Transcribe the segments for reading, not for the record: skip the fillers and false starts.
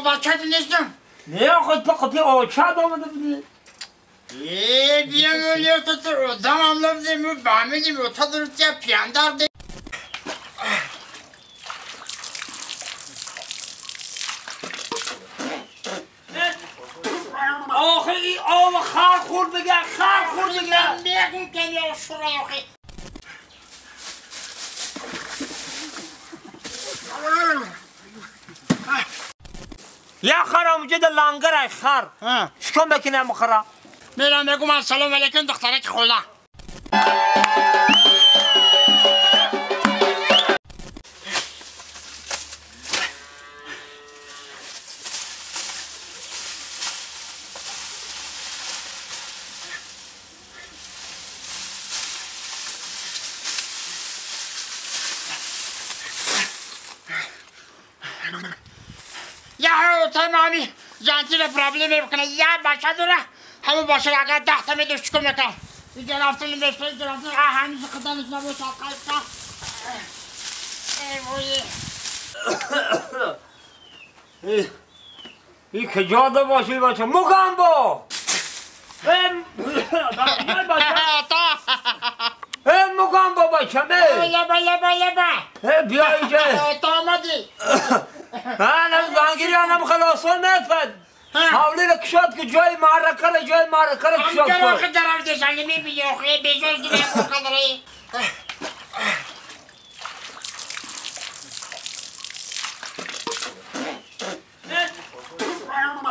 بچه نیستم. نه خود قطعی آچاد آمده بودی. بیام ولی تو دامم لفظی بهمیدیم و تا درستی پیاندار دی. آخه این آب خار خورد بگه خار خورد بگه میگم که یا شورای آخه یا خرا مجد لانگر ای خر شکم بکنه مخرا میرم بگم السلام علیکم دخترک خولا یا تمامی جانتی را پرابلم بکنه یا باشه دوره همه باشه اگر 10 تا میدوش چکم نکن این جنافتون میشه جنافتون همیشه خدانش نباشه قایستا ای این کجاده باشی بچه مگم با مگم با بچه بیا اینجا تا آمدی انا زنگیری انم خلاصون نفد حاولی کشاد که جای معرکه کشاد که آخه درم دشنگی میبینی آخه بیزوز دیگه بکنه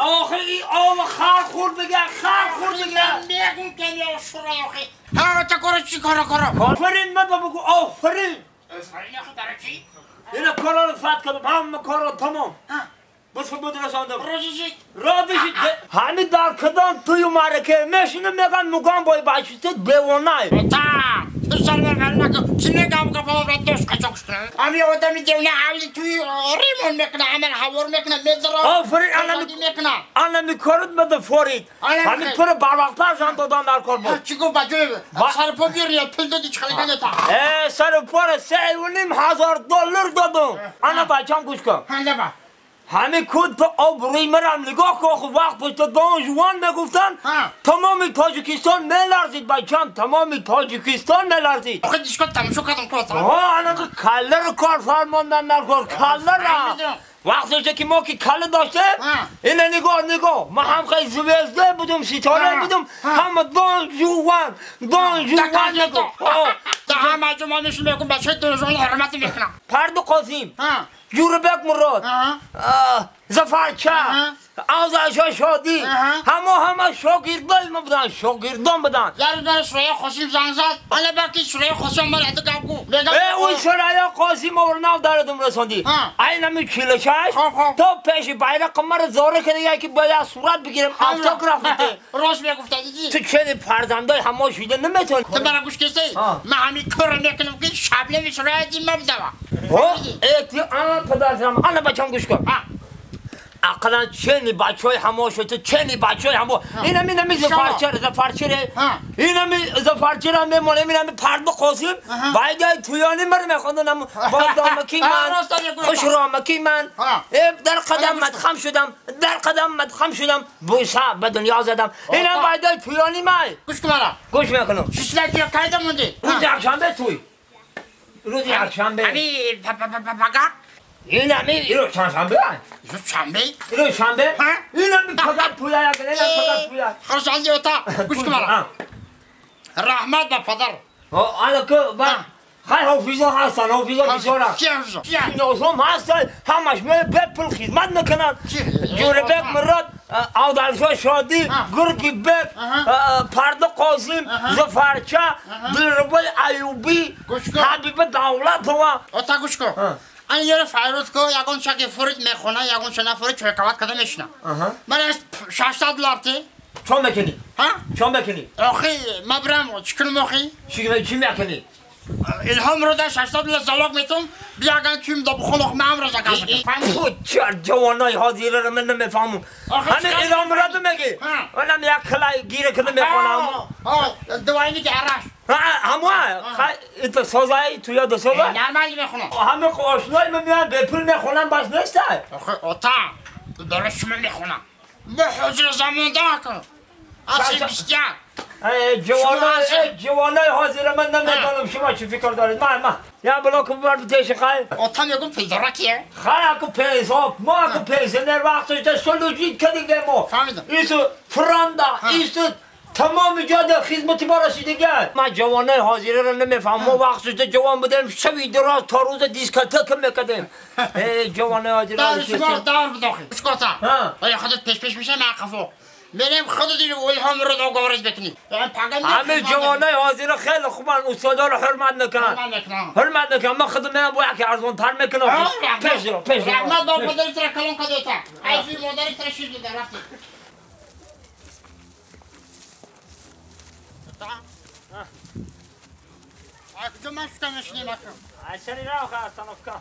آخه این آب خار خورد بگه میگم که یا شورای آخه ها تا کارو چی کارو آفرین من بگو آفرین آفرین آخه داره چی؟ اینا کارا رو فت کردم همه کارا تمام بس بود رساندم را بشید همین در کدام توی معرکه میشینه میگن مگم بای باشید دیوانه تا تو سر برگرد نکن چی نگم که بابا باید دوست قچاقش کنه همین آدمی دیونه حولی توی ریمون میکنه همین حوار میکنه میذاره آفرین انا میکارد بده فورید همین تو رو بروقتر جان دادن در کار بود چی گفت بجوی سر پا بیاری پل دادی چخلی کنه تا سر پا $3,500 دادم انا بچم گوش کن همه کود به آبروی مرم نگاه که آخه وقت پشت دان جوان میگفتن تمامی تاجیکستان میلرزید بچم تمامی تاجیکستان میلرزید آخه دیشکا تمشو کردم کلاتا انا که کله رو کار فرماندن در کار کله را وقتشه که ما که کله داشته اینه نگاه ما هم خیلی زویزده بودم ستاره بودم همه دان جوان نگاه تا همه جمعه میشون بگم بچه دوزان حرمت میکنم پرد قاسم جوربک مراد زفرچه آزاشا شادی همه شاگردای ما بودن شاگردان بودن یاری داره شورای قاسم زنگ زد حالا برکی شورای قاسم من حتی گم گو اون شورای قاسم اورناو داردم رساندی این همی کلشش تو پیش بیرق قمر زاره کنه یکی باید صورت بگیرم افتاگراف بده راست میگفته دیدی تو چنین فرزندای همه شده نمیتونی تو برای گوش کسی من همین کار میکنم که شبله شورای دیم مبدوا انا پدرم انا بچم گوش کن اقلا چنی بچهای همه شده چنی بچهای همه این همی زفرچره این همی زفرچره میمونه این همی پرد قاسم باید تویانی مر میخوندن با دامکی من خوش رامکی من در قدم مدخم شدم بوسه به دنیا زدم این هم باید تویانی من گوش میکنم ششلکی کایده موندی روز یکشنبه توی روز یکشنبه این همی ایرو شنبه این همی پدر تویا یکن این همی پدر تویا خرسان دیوتا گوش کمارا رحمت با پدر حالا که خیلی حافظا هستن حافظا بسیارن چی نازم هستن همش میره بپل خدمت میکنن جوربک مراد آدرشا شادی گرگی بک پرد قاسم زفرچه دلربای ایوبی حبیب دولت تا گوش کن این یه فیروز که یکون شکی فرید میخونه یکون شنا فرید چوی کوات کده میشنه من از $600 تی چون میکنی؟ چون میکنی؟ آخی مبرم چکنم آخی؟ چی میکنی؟ الهام رو ده $600 زلاق میتونم بیاگن تویم دا بخون آخ من را زکاز تو چر جوانای حاضیره رو من نمیفهمم همه الهام رو ده میگی منم یک کلای گیره کده میخونم دوائنی که عرش همه ایتا سازایی تو یاد سازایی؟ نرمالی میخونم همه آشنایی میمیان بپل میخونم بس نیسته آخه آتا درست شما میخونم به حضور زمان داکن اصلی بسیار جوانای حاضر من نمیدانم شما چی فکر دارید من یا بلاکم برد تیش خواهی تا میگم پیدرکیه خواهی اکو پیزا ما اکو پیزنر وقتش ده سلوجید کدیگه ما فهمیدم ایسو فراندا ایسو تمام جا در خدمتی ما رسیدگه من جوانای حاضره رو نمیفهم ما وقتش ده جوان بودیم شبی دراز تا روز دیسکتک میکدیم جوانای حاضره دار بداخل اسکاتا ولی خودت پیش میشه معقفو بریم خودت اینو الهام رو دو گوارش بکنی همه جوانای حاضر خیلی خوبن استادا رو حرمت نکنن حرمت نکنن من خودم میرم باید که ارزون تر میکنم پیش رو رحمت دار مداری تر کلون کدیتا ایفی مداری تر شیر دیده رفتی کجا من شکمش نیمکم عشانی راو که اصنافکا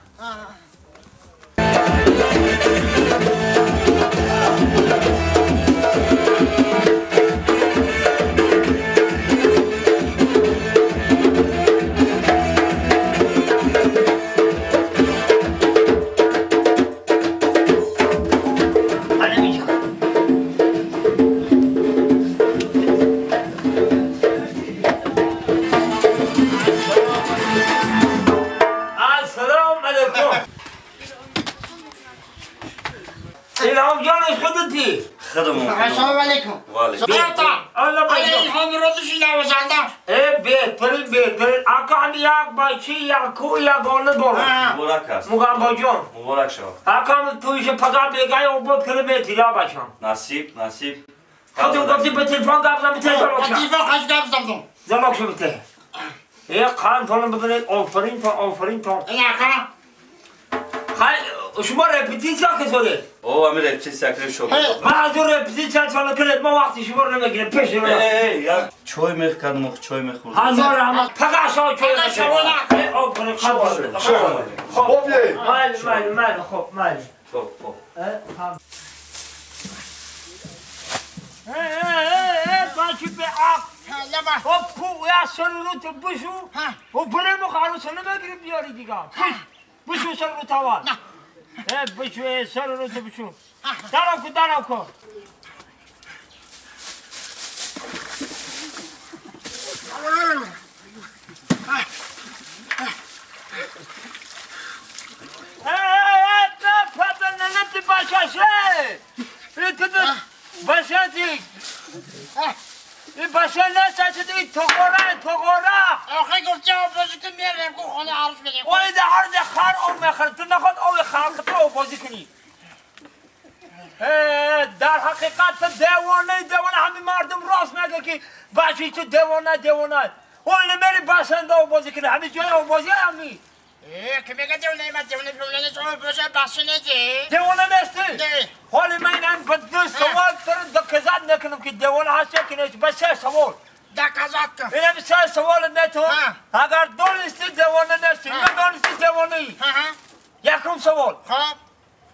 الهام جانش خودتی خدمون السلام علیکم الهام روزشی نوزنده بهترین اکا همی یک بچه یکو یگانه دارم مبارک است مگم جان مبارک شد اکا هم تویش پدر بگه او بود کلمتی یا باشم نصیب خودم گفتی به تلفن گفتم بیته زمک شم تلفن خش گفتم زمک شم بیته یک قرن تانم ببینید آفرین تا این اکا شما رپیتیسیا که شده؟ او همه رپتیسیا کرد شد من از اون رپیتیسیا چاله کنید ما وقتی شما رو نمیگیرم پیش رو یک چای میخکردم چای میخورد هزار رحمت پقه شما چای نشونه آفرین خب خب مال خب بچه به آق پو یا سلولوت بشو و برم و خروسه نمیگیری بیاری دیگه بشو سلولوت اول بشو سلولوت بشو درم کن این باشه نسته این تقاره آخه گفتی آبازی که میرم که خانه عروس بدیم اوی ده هر ده خر او میخرد تو نخواد اوی خلق تو آبازی کنی در حقیقت دیوانه همه مردم راست میگه که بچه تو دیوانه اوی نمیری بسنده آبازی کنی همه جای آبازی همی که میگه دیوانه نیست اون بشه بسه نیزی دیوانه نیستی؟ نه حالی من این بدل سوال تر دکزاد نکنم که دیوانه هستی که نیست بس سه سوال دکزاد کن اینم سه سوال نتو اگر دانستی دیوانه نیستی ندانستی دیوانه ای یکم سوال خب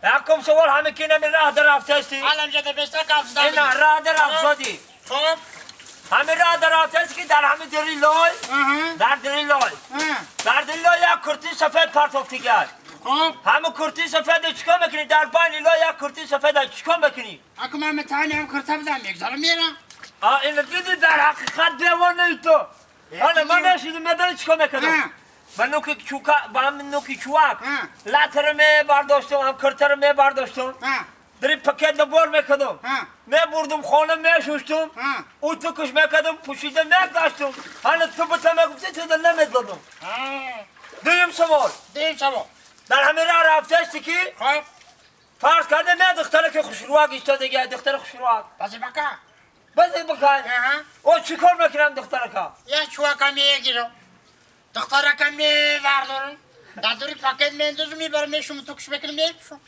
یکم سوال همه که نمی راه در رفته استی علم جده بسته کفز داری اینا راه در رفته خب همه راه در رفته استی که در همه دری لای در دری لای یک کرتی سفید پرتوفتی گرد خب همه کرتی سفید چیکار میکنی در بین لای یک کرتی سفید چیکار میکنی اکو من متعنی هم کرته بدم یک ذره میرم اینو دیدی در حقیقت دیوانه ای تو حالا من نشیدم نداری چیکار میکنم من نوکی چوکا با هم نوکی چوک لاتر می برداشتم هم کرتر می برداشتم دری پکت نبار میکردم می بردم خانه می شوشتم او تو کش میکردم پوشیده نگذاشتم حالا تو بتا میگفتی تو دل نمیدادم دویم سوال در همه راه رفته استی که خب فرض کرده نه دختره که خوشروک ایستاده گه دختر خوشروک بازی بکن بازی بکن او چی کار میکنم دختره که یه چوکا میگیرم دختره که میوردارم در دوری پاکت میندازم میبرم میشم تو کش بکنم میشم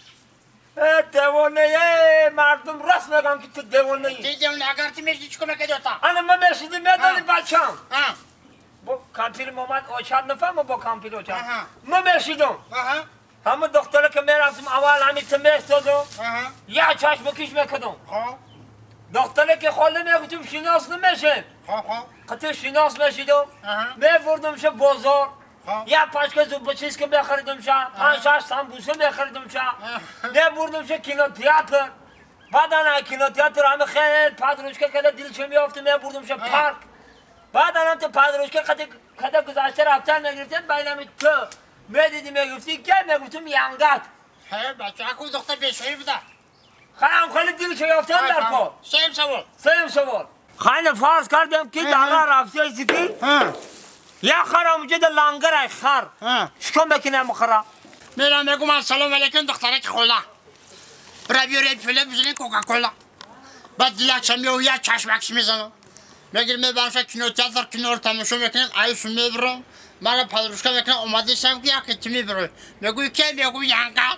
دیوانه مردم راست میگن که تو دیوانه ای دیوانه اگر تی میشی چیکار میکنی دوتا انا من میشیدی میدانی بچم با کامپیل محمد آشاد نفهم با کامپیل آشاد من میشیدم همه دختره که میرفتم اول همین تمیش دادم یا چشم بکش میکدم دختره که خاله میگفتم شناس نمیشه قطع شناس میشیدم میبردمش بازار یا پاشکه زوب چیز که بخریدم شا 5-6 سامبوسه بخریدم شا نه بردم شا کینو تئاتر بعدن کینو تئاتر همه خیلی پادروشکا کده دلش میافته نه بردم شا پارک بعدن تو پادروشکا کده گذاشته رفتن نگرفتن بینم تو میدیدی میگفتی که میگفتم یانگات هی بچه اکو دختر بیشوی بوده خیلی دلش میافتن در کو سیم سوال خیلی فرض کردم که دانا رفتی ایسی که یا خرم جد لانگر خر شکم بکنه مخرا میرم بگم السلام علیکم دخترک خولا برای بیاره پله بزنین کوکاکولا بعد دیلکشم یه یا چشمکش میزنم میگیرم میبرمش کینو تئاتر کینو رو تماشا میکنم ایشون میبرم من پادروشکا میکنم اومده شم که یکی تو میبرم میگوی که میگوی یانگا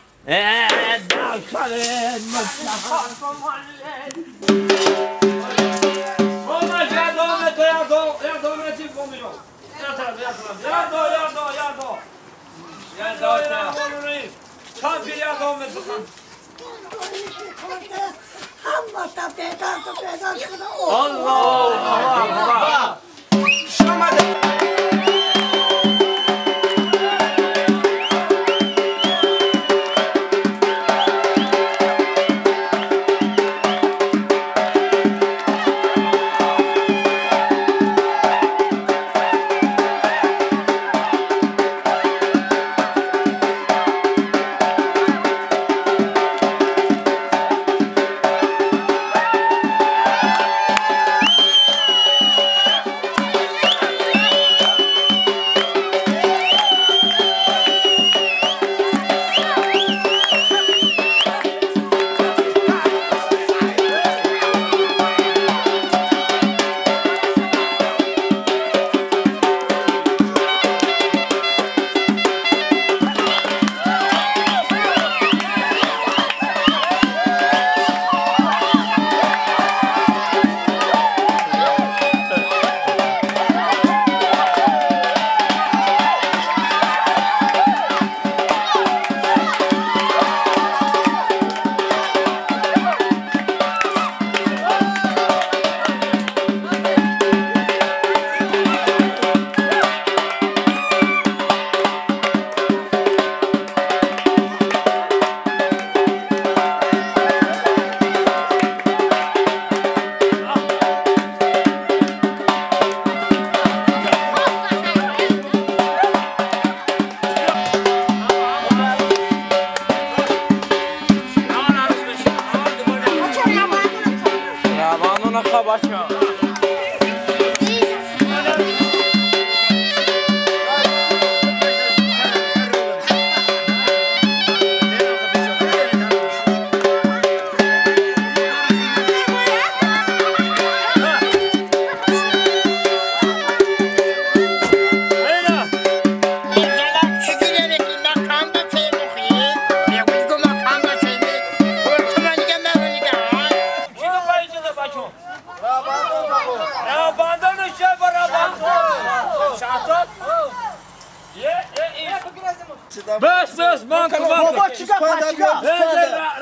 بس بابا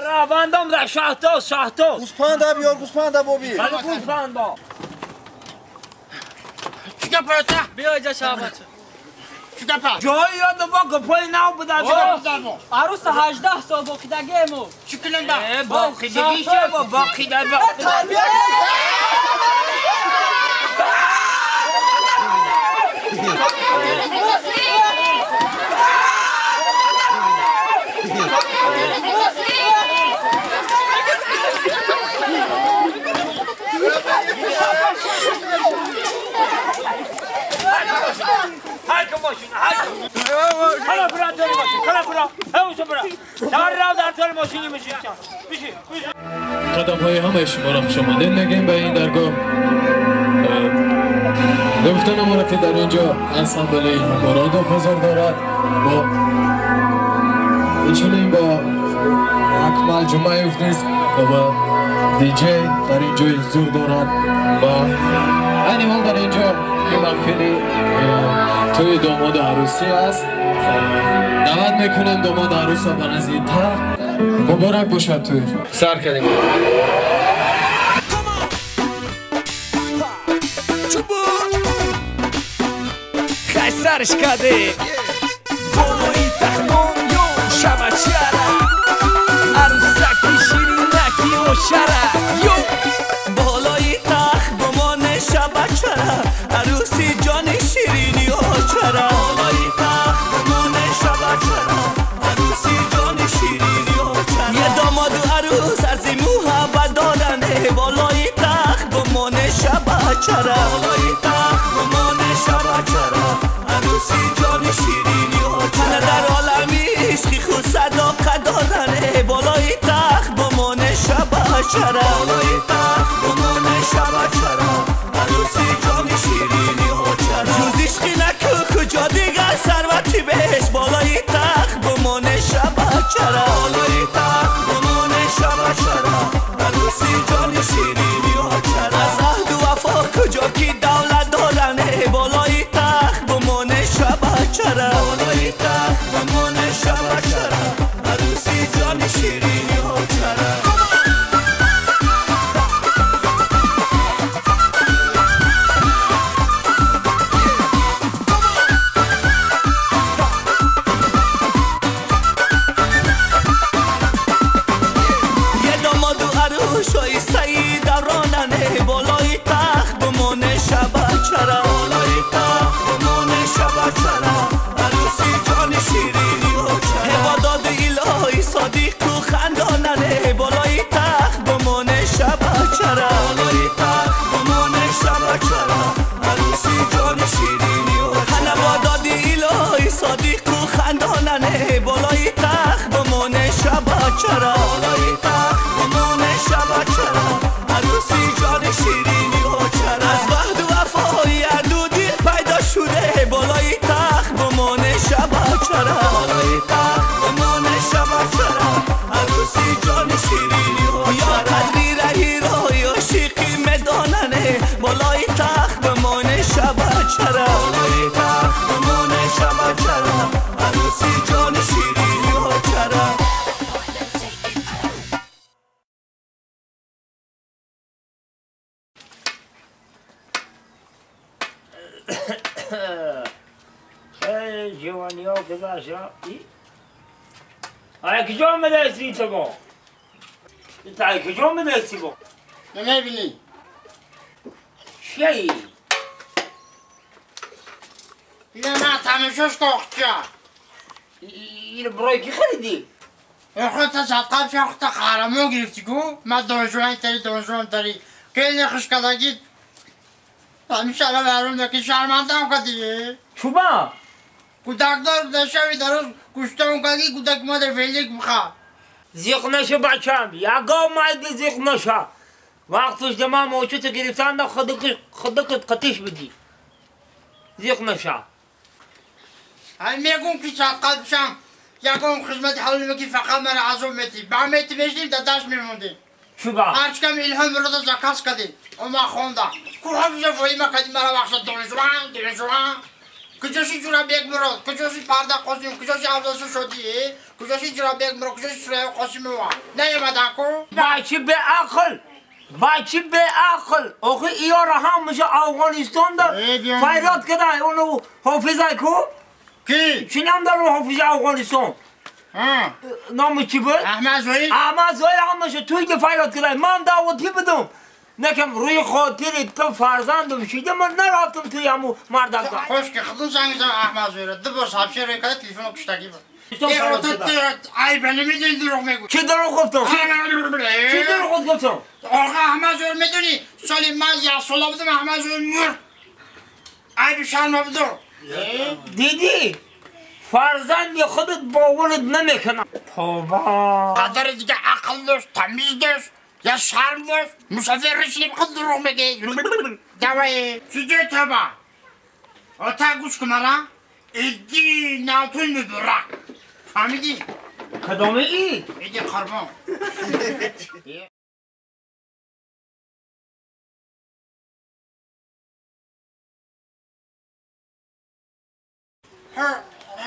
رواندم در شهتا گوسپند بیار گوسپند بابی خیلی گوسپند با چیکار پرتا بیا اینجا شهبت چیکار پا جایی یاد با گپای نو بده عروس 18 سال باقیدگیمو چیکلن دا باقیدگی چه با باقیدگی قدم های همه شما را خوش آمدید میگیم به این درگاه. گفتن ما را که در اینجا انسامبل مراد حضور دارد با اینچنین با اکمل جمعیف نیست و با دیجی در اینجا حضور دارد و این حال در اینجا این محفلی توی داماد عروسی است. دعوت میکنیم داماد عروس را بر از این تخت مبارک باشد. توی سر کردیم سرش کده بالای تخمون یو شبه چره عروسکی شیرینکی و شره یو بالای تخت بمانه شبه چره عروسی جان شیرینی و چره بالای تخت بمانه شبه چره عروسی جان شیرینی و چره یه داماد و عروس از این محبت دارنه بالای تخت بمانه شبه چره بالای تخت بمانه شبه چره عروسی جان شیرینی و چره در عالمی عشقی خود صداقت دارنه بالای تخت بمانه شبه چره بالای تخت بمانه شبه چره عروسی جان شیرینی و چره جوز عشقی نکو کجا دیگر ثروتی بهش بالای تخت بمانه شبه چره بالای تخت بمانه شبه چره عروسی جان شیرینی و چره از عهد و وفا کجا کی دولت دارنه بالای تخت بمانه شبه چره بالای تخت بمانه شبه چره عروسی جان شیرینی و چره شوی سعید راننه بالای تخت بمانه شبه چره بالای تخت بمانه شبه چره عروسی جان شیرینی و چره عبادات الهی صادق تو خنداننه بالای تخت بمانه شبه چره بالای تخت بمانه شبه چره عروسی جان شیرینی و چره عبادات الهی صادق تو خنداننه بالای تخت بمانه شبه چره بالای تخت بمانه شبه چره عروسی جان شیرینی و چره از وحد و وفای عدودی پیدا شده بالای تخت بمانه شبه چره بالای تخت بمانه شبه چره عروسی جان شیرینی و چره یا قدری رهی یا شیقی مداننه بالای تخت بمانه شبه چره بالای تخت بمانه شبه چره عروسی جان شیرینی و چره جوانی ها گذاشت آیا کجا مدرسی تو با؟ تا کجا مدرسی با؟ نمیبینی چی؟ اینه من تمشوش کاخچه این برای کی خریدی؟ این خود تا صدقه بشه خود تا قهرمو گرفتی کو من دانشوان تری دانشوان تری که این خوش کدگید همیشه الان برون نکی شرمنده هم کدیه چوبا؟ کودکدار بوده شوی درست گوشته اون کدی کودک مادر فیلیک بخواه زیق نشه بچم یگا مایدی زیق نشه وقتش دمه موچه تو گرفتن دا خودکت قطیش بدی زیق نشه همین میگم که صدقه بشم یکم خدمت حالی میگی فقط من عزم میتی با میتی بشنیم تا دست میموندیم چوبا؟ هرچی کم الهام برده زکاس کدی اما خونده که حافظه فایی ما کدی مرا وقت دانشوان کجاشی جورا بیگ مراد کجاشی پرده قاسم کجاشی عبدالسو شدی کجاشی جورا بیگ مراد کجاشی سرای قاسم وا نیومدن کو بچه به عقل آخه ایا رها میشه افغانستان دا فیرات کده اونو حافظه کو کی چی نام داره حافظه افغانستان نام چی بود؟ احمد زویل هم میشه توی که فیرات کده من دعوتی بدم نکم روی خاطر تو فرزندم شیده من نرفتم توی همو مردم خوش که خودم زنگ زدم احمد زویل دو بار صاحبشه روی کده تلفنو کشتگی بود ای بله میدونی دروغ میگو چی دروغ گفتم؟ چی دروغ گفتم؟ آقا احمد زویل میدونی سالی من یه سالا بودم احمد زویل مرد ای بشرم بودم دیدی؟ فرزند خودت باورت نمیکنم توبا قدر دیگه عقل داشت تمیز داشت یا شرم داشت مسافر رشنی بخواد دروغ بگی دوایی چیزه توبا آتا گوش کنارا ایدی ناتون میبره فهمیدی؟ کدامه ای؟ ایدی قربان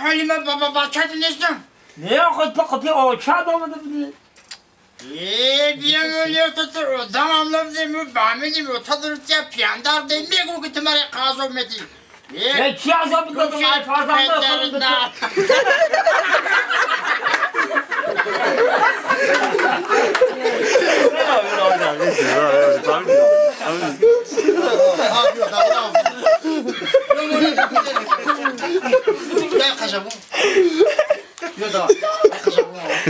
حالی من بابا بچه نیستم نه خود تو قطعی آچه آمده بودی بیام اولیو تو دم هم لفظی مو بهمیدیم و تا درستی پیاندار دی میگو که تو مرا قاضو میدی چی عذاب دادم ای فرزند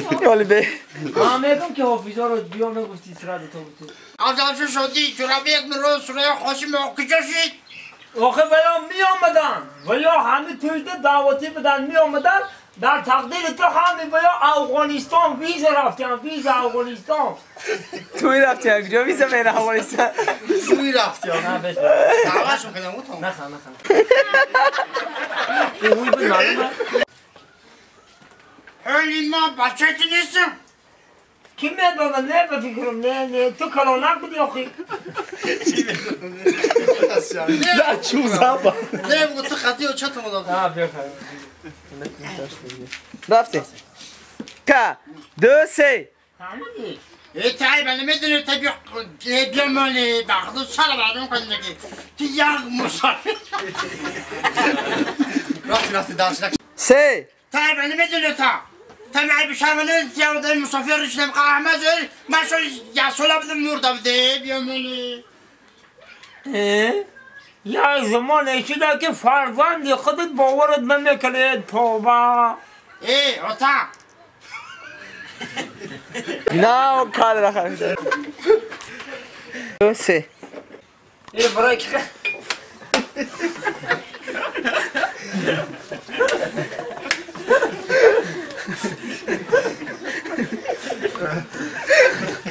خودم ولی به من میگم که حافظا رو بیا میگفتی سرد تو بود آزاد شدی جرابی یک مرو سوره خوشی کجا شد؟ آخه ولی می آمدن ولی همه توی دعوتی بدن می آمدن در تقدیر تو همه ولی افغانستان ویزا رفتن ویزا افغانستان توی رفتی ها کجا ویزا بین افغانستان توی رفتی ها نه بشه دعواشون کنم او تو نخوا اوی بود معلومه خیلی ما بچه چی نیستم کی میاد نه بفکرم نه تو کلانک بودی آخی نه چوزم با نه بگو تو خطی و چطور مدام نه بیا خیلی رفتی که دو سه همونی ای تایی بله میدونی تا بیا مالی بخدو سال بعدم کنی نگی تو یک مسافر راستی درش نکش سه تایی بله میدونی تا معی بشرمانه تیارو داری مسافر رشنم قهمه زیر من شوی یسولا بدم نور داده بیا مالی یا زمان شده که فرزند خودت باورت نمیکنه توبه ای اوتا نه کار رخم دو سه ای برای که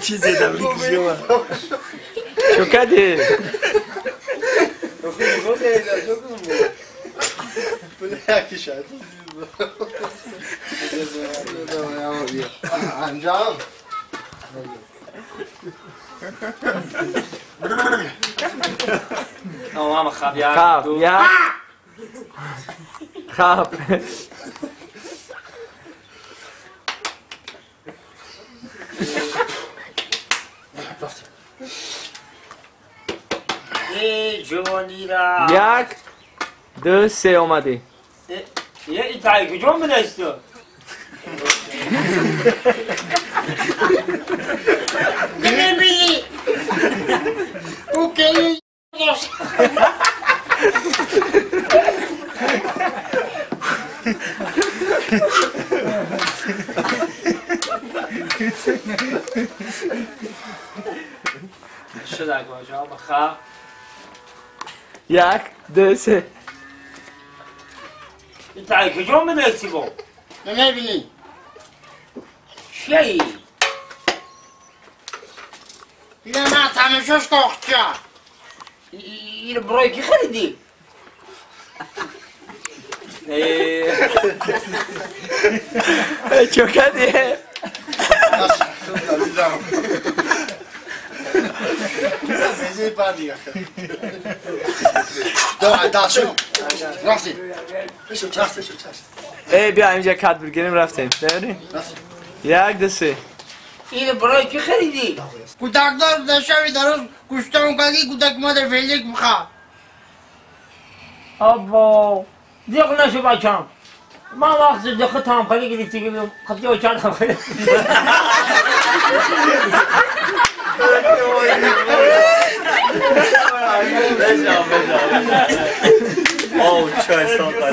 چیزی دم میکشی من شکدی انجام تمام خب یک خب دو یک خب ای جوانی را یک دو سه اومدی یه ایتایی کجا میدهست تو نمیبینی او کلی داشت شده کجا بخواه یک دو سه ایتایی کجا میدهستی با نمیبینی چی؟ بیا من تمشاش که اختیا این برای کی خریدی؟ چکدی راستی ای بیا اینجا کات بگیریم رفتیم ببینیم یک دو سه این برای کی خریدی؟ کودک دار داشتوی در روز گوشتمون کدی کودک ما در فیلیک بخواه ابا دیگه نشو بچم من وقت دخل تامخالی گرفتی که بیدم خطی ها چند تامخالی او چای ساقه